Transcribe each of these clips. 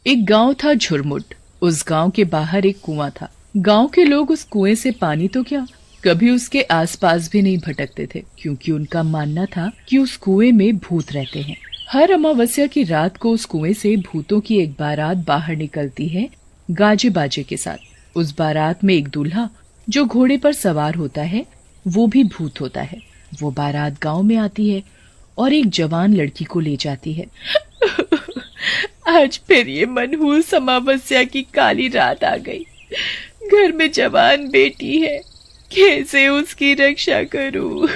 एक गांव था झुरमुट। उस गांव के बाहर एक कुआं था। गांव के लोग उस कुएं से पानी तो क्या, कभी उसके आसपास भी नहीं भटकते थे, क्योंकि उनका मानना था कि उस कुएं में भूत रहते हैं। हर अमावस्या की रात को उस कुएं से भूतों की एक बारात बाहर निकलती है, गाजे बाजे के साथ। उस बारात में एक दूल्हा जो घोड़े पर सवार होता है, वो भी भूत होता है। वो बारात गांव में आती है और एक जवान लड़की को ले जाती है। आज फिर ये मनहूस अमावस्या की काली रात आ गई। घर में जवान बेटी है, कैसे उसकी रक्षा करूं?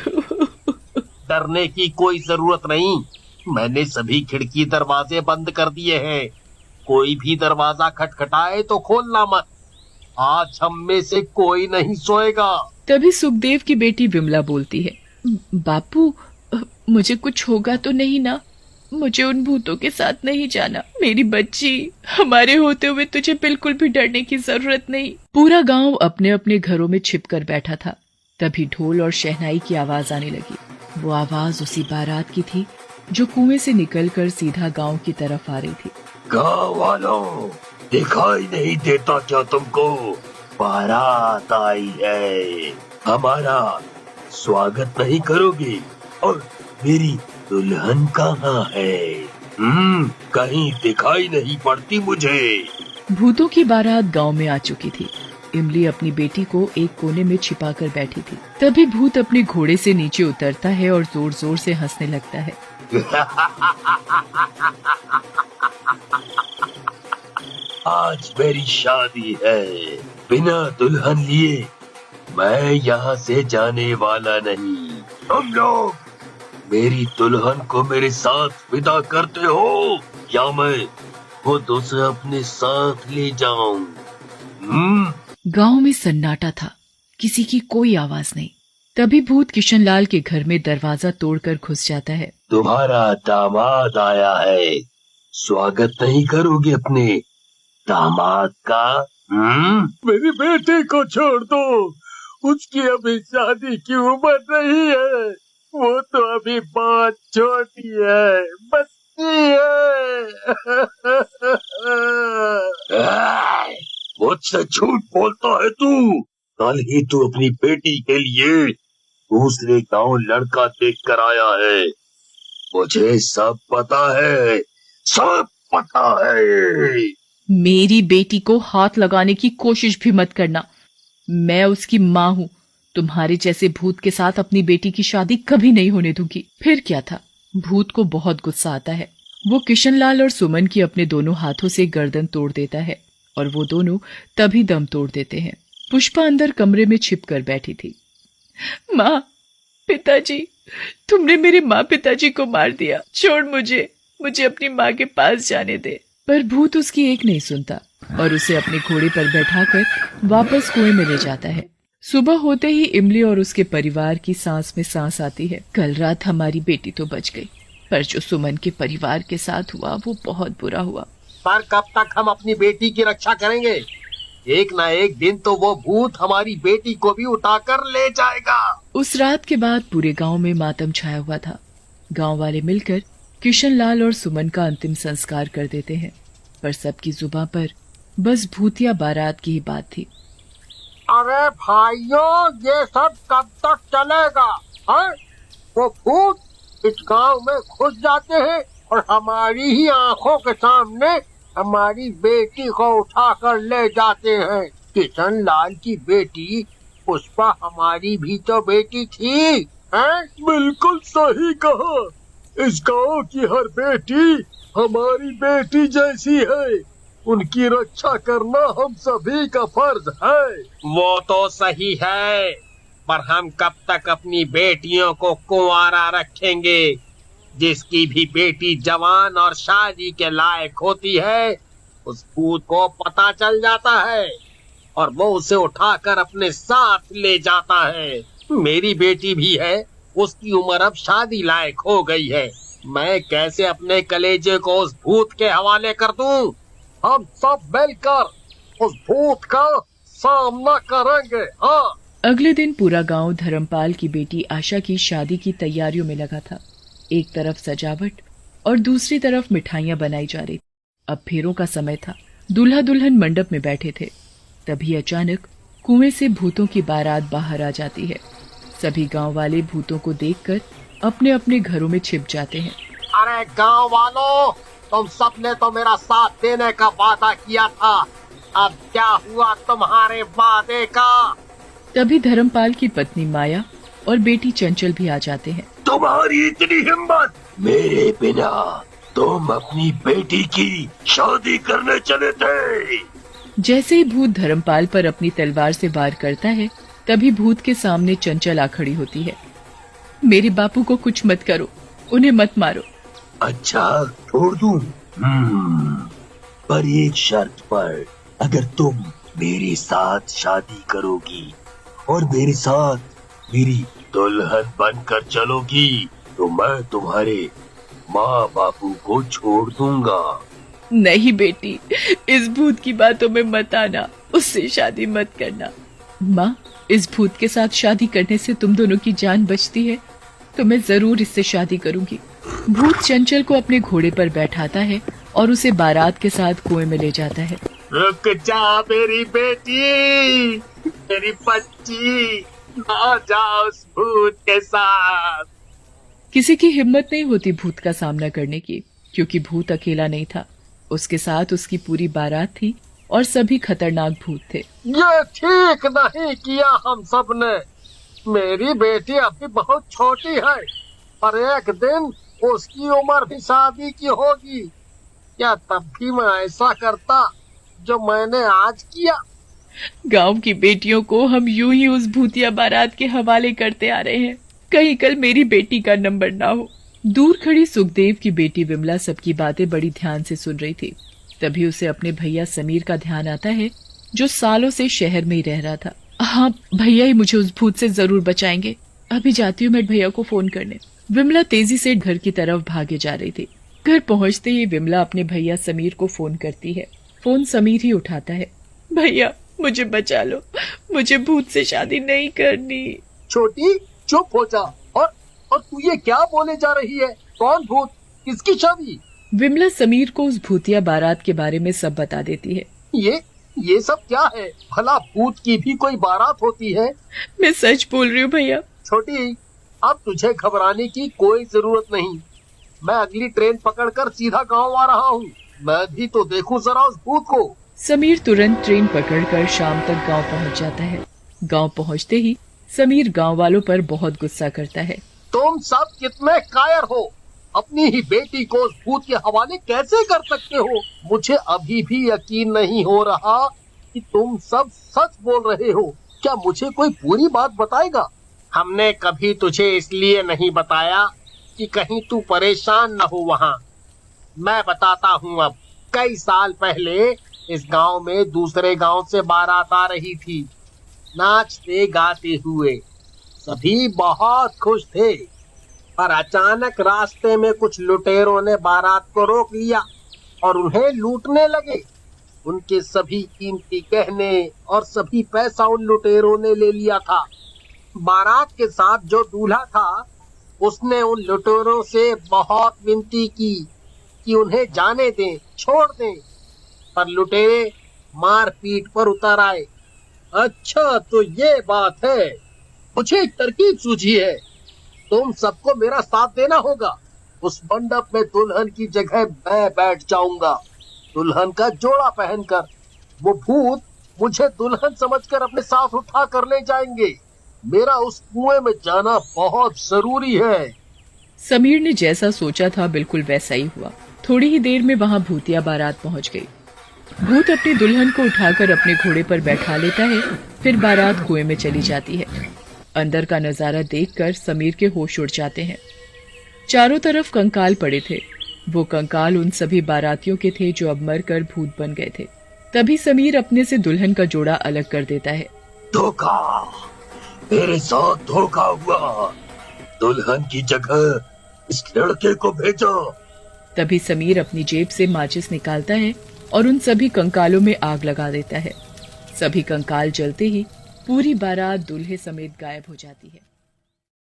डरने की कोई जरूरत नहीं। मैंने सभी खिड़की दरवाजे बंद कर दिए हैं। कोई भी दरवाजा खटखटाए तो खोलना मत। आज हम में से कोई नहीं सोएगा। तभी सुखदेव की बेटी विमला बोलती है, बापू, मुझे कुछ होगा तो नहीं ना? मुझे उन भूतों के साथ नहीं जाना। मेरी बच्ची, हमारे होते हुए तुझे बिल्कुल भी डरने की जरूरत नहीं। पूरा गांव अपने अपने घरों में छिपकर बैठा था। तभी ढोल और शहनाई की आवाज आने लगी। वो आवाज उसी बारात की थी जो कुएं से निकलकर सीधा गांव की तरफ आ रही थी। गाँव वालों, दिखाई नहीं देता क्या तुमको? बारात आई है। हमारा स्वागत नहीं करोगे? और मेरी दुल्हन कहाँ है? कहीं दिखाई नहीं पड़ती मुझे। भूतों की बारात गांव में आ चुकी थी। इमली अपनी बेटी को एक कोने में छिपाकर बैठी थी। तभी भूत अपने घोड़े से नीचे उतरता है और जोर जोर से हंसने लगता है। आज मेरी शादी है। बिना दुल्हन लिए मैं यहाँ से जाने वाला नहीं। तुम लोग मेरी दुल्हन को मेरे साथ विदा करते हो या मैं खुद उसे अपने साथ ले जाऊं? गांव में सन्नाटा था, किसी की कोई आवाज नहीं। तभी भूत किशनलाल के घर में दरवाजा तोड़कर घुस जाता है। तुम्हारा दामाद आया है। स्वागत नहीं करोगे अपने दामाद का? मेरी बेटी को छोड़ दो। उसकी अभी शादी की उम्र नहीं है। वो तो अभी बहुत छोटी है, बच्ची है। मुझसे झूठ बोलता है तू। कल ही तू अपनी बेटी के लिए दूसरे गांव लड़का देख कर आया है। मुझे सब पता है, सब पता है। मेरी बेटी को हाथ लगाने की कोशिश भी मत करना। मैं उसकी माँ हूँ। तुम्हारे जैसे भूत के साथ अपनी बेटी की शादी कभी नहीं होने दूंगी। फिर क्या था, भूत को बहुत गुस्सा आता है। वो किशनलाल और सुमन की अपने दोनों हाथों से गर्दन तोड़ देता है और वो दोनों तभी दम तोड़ देते हैं। पुष्पा अंदर कमरे में छिपकर बैठी थी। माँ, पिताजी, तुमने मेरे माँ पिताजी को मार दिया। छोड़ मुझे अपनी माँ के पास जाने दे। पर भूत उसकी एक नहीं सुनता और उसे अपने घोड़े पर बैठाकर वापस कुएं में ले जाता है। सुबह होते ही इमली और उसके परिवार की सांस में सांस आती है। कल रात हमारी बेटी तो बच गई, पर जो सुमन के परिवार के साथ हुआ वो बहुत बुरा हुआ। पर कब तक हम अपनी बेटी की रक्षा करेंगे? एक ना एक दिन तो वो भूत हमारी बेटी को भी उठाकर ले जाएगा। उस रात के बाद पूरे गांव में मातम छाया हुआ था। गांव वाले मिलकर किशनलाल और सुमन का अंतिम संस्कार कर देते हैं, पर सबकी जुबां पर बस भूतिया बारात की ही बात थी। अरे भाइयों, ये सब कब तक चलेगा? वो भूत इस गांव में घुस जाते हैं और हमारी ही आंखों के सामने हमारी बेटी को उठाकर ले जाते हैं। किशनलाल की बेटी पुष्पा हमारी भी तो बेटी थी, हैं? बिल्कुल सही कहा। इस गांव की हर बेटी हमारी बेटी जैसी है। उनकी रक्षा करना हम सभी का फर्ज है। वो तो सही है, पर हम कब तक अपनी बेटियों को कुंवारा रखेंगे? जिसकी भी बेटी जवान और शादी के लायक होती है, उस भूत को पता चल जाता है और वो उसे उठाकर अपने साथ ले जाता है। मेरी बेटी भी है, उसकी उम्र अब शादी लायक हो गई है। मैं कैसे अपने कलेजे को उस भूत के हवाले कर दूं? हम सब मिलकर उस भूत का सामना करेंगे। हाँ। अगले दिन पूरा गांव धर्मपाल की बेटी आशा की शादी की तैयारियों में लगा था। एक तरफ सजावट और दूसरी तरफ मिठाइयां बनाई जा रही। अब फेरों का समय था। दूल्हा दुल्हन मंडप में बैठे थे। तभी अचानक कुएं से भूतों की बारात बाहर आ जाती है। सभी गांव वाले भूतों को देखकर अपने अपने घरों में छिप जाते हैं। अरे गांव वालों, तुम सबने तो मेरा साथ देने का वादा किया था, अब क्या हुआ तुम्हारे वादे का? तभी धर्मपाल की पत्नी माया और बेटी चंचल भी आ जाते हैं। तुम्हारी इतनी हिम्मत, मेरे बिना तुम अपनी बेटी की शादी करने चले थे? जैसे ही भूत धर्मपाल पर अपनी तलवार से वार करता है, तभी भूत के सामने चंचल आ खड़ी होती है। मेरे बापू को कुछ मत करो, उन्हें मत मारो। अच्छा, छोड़ दूं? पर एक शर्त पर, अगर तुम मेरे साथ शादी करोगी और मेरे साथ मेरी दुल्हन बनकर चलोगी, तो मैं तुम्हारे माँ बापू को छोड़ दूंगा। नहीं बेटी, इस भूत की बातों में मत आना, उससे शादी मत करना। माँ, इस भूत के साथ शादी करने से तुम दोनों की जान बचती है, तो मैं जरूर इससे शादी करूंगी। भूत चंचल को अपने घोड़े पर बैठाता है और उसे बारात के साथ कुएं में ले जाता है। रुक जा मेरी बेटी, मेरी बच्ची, ना जा उस भूत के साथ। किसी की हिम्मत नहीं होती भूत का सामना करने की, क्योंकि भूत अकेला नहीं था, उसके साथ उसकी पूरी बारात थी और सभी खतरनाक भूत थे। ये ठीक नहीं किया हम सब ने। मेरी बेटी अभी बहुत छोटी है, पर एक दिन उसकी उम्र भी शादी की होगी। क्या तब भी मैं ऐसा करता जो मैंने आज किया? गांव की बेटियों को हम यूं ही उस भूतिया बारात के हवाले करते आ रहे हैं, कहीं कल मेरी बेटी का नंबर ना हो। दूर खड़ी सुखदेव की बेटी विमला सबकी बातें बड़ी ध्यान से सुन रही थी। तभी उसे अपने भैया समीर का ध्यान आता है, जो सालों से शहर में ही रह रहा था। हाँ, भैया ही मुझे उस भूत से जरूर बचाएंगे। अभी जाती हूँ मैं भैया को फोन करने। विमला तेजी से घर की तरफ भागे जा रही थी। घर पहुँचते ही विमला अपने भैया समीर को फोन करती है। फोन समीर ही उठाता है। भैया, मुझे बचा लो, मुझे भूत से शादी नहीं करनी। छोटी, चुप हो जा। और तू ये क्या बोले जा रही है? कौन भूत? किसकी शादी? विमला समीर को उस भूतिया बारात के बारे में सब बता देती है। ये सब क्या है? भला भूत की भी कोई बारात होती है? मैं सच बोल रही हूँ भैया। छोटी, अब तुझे घबराने की कोई जरूरत नहीं। मैं अगली ट्रेन पकड़कर सीधा गांव आ रहा हूँ। मैं भी तो देखूं जरा उस भूत को। समीर तुरंत ट्रेन पकड़कर शाम तक गांव पहुंच जाता है। गांव पहुंचते ही समीर गांव वालों पर बहुत गुस्सा करता है। तुम सब कितने कायर हो? अपनी ही बेटी को उस भूत के हवाले कैसे कर सकते हो? मुझे अभी भी यकीन नहीं हो रहा कि तुम सब सच बोल रहे हो। क्या मुझे कोई पूरी बात बताएगा? हमने कभी तुझे इसलिए नहीं बताया कि कहीं तू परेशान न हो वहाँ। मैं बताता हूँ अब। कई साल पहले इस गांव में दूसरे गांव से बारात आ रही थी, नाचते गाते हुए। सभी बहुत खुश थे, पर अचानक रास्ते में कुछ लुटेरों ने बारात को रोक लिया और उन्हें लूटने लगे। उनके सभी कीमती गहने और सभी पैसा उन लुटेरों ने ले लिया था। बारात के साथ जो दूल्हा था, उसने उन लुटेरों से बहुत विनती की कि उन्हें जाने दें, छोड़ दें, पर लुटेरे मार पीट पर उतर आए। अच्छा, तो ये बात है। मुझे एक तरकीब सूझी है। तुम सबको मेरा साथ देना होगा। उस मंडप में दुल्हन की जगह मैं बैठ जाऊंगा, दुल्हन का जोड़ा पहनकर। वो भूत मुझे दुल्हन समझकर अपने साथ उठा कर ले जाएंगे। मेरा उस कुएं में जाना बहुत जरूरी है। समीर ने जैसा सोचा था बिल्कुल वैसा ही हुआ। थोड़ी ही देर में वहाँ भूतिया बारात पहुँच गई। भूत अपनी दुल्हन को उठाकर अपने घोड़े पर बैठा लेता है, फिर बारात कुएं में चली जाती है। अंदर का नजारा देखकर समीर के होश उड़ जाते हैं। चारों तरफ कंकाल पड़े थे। वो कंकाल उन सभी बारातियों के थे जो अब मरकर भूत बन गए थे। तभी समीर अपने से दुल्हन का जोड़ा अलग कर देता है। धोखा, मेरे साथ धोखा हुआ। दुल्हन की जगह इस लड़के को भेजो। तभी समीर अपनी जेब से माचिस निकालता है और उन सभी कंकालों में आग लगा देता है। सभी कंकाल जलते ही पूरी बारात दूल्हे समेत गायब हो जाती है।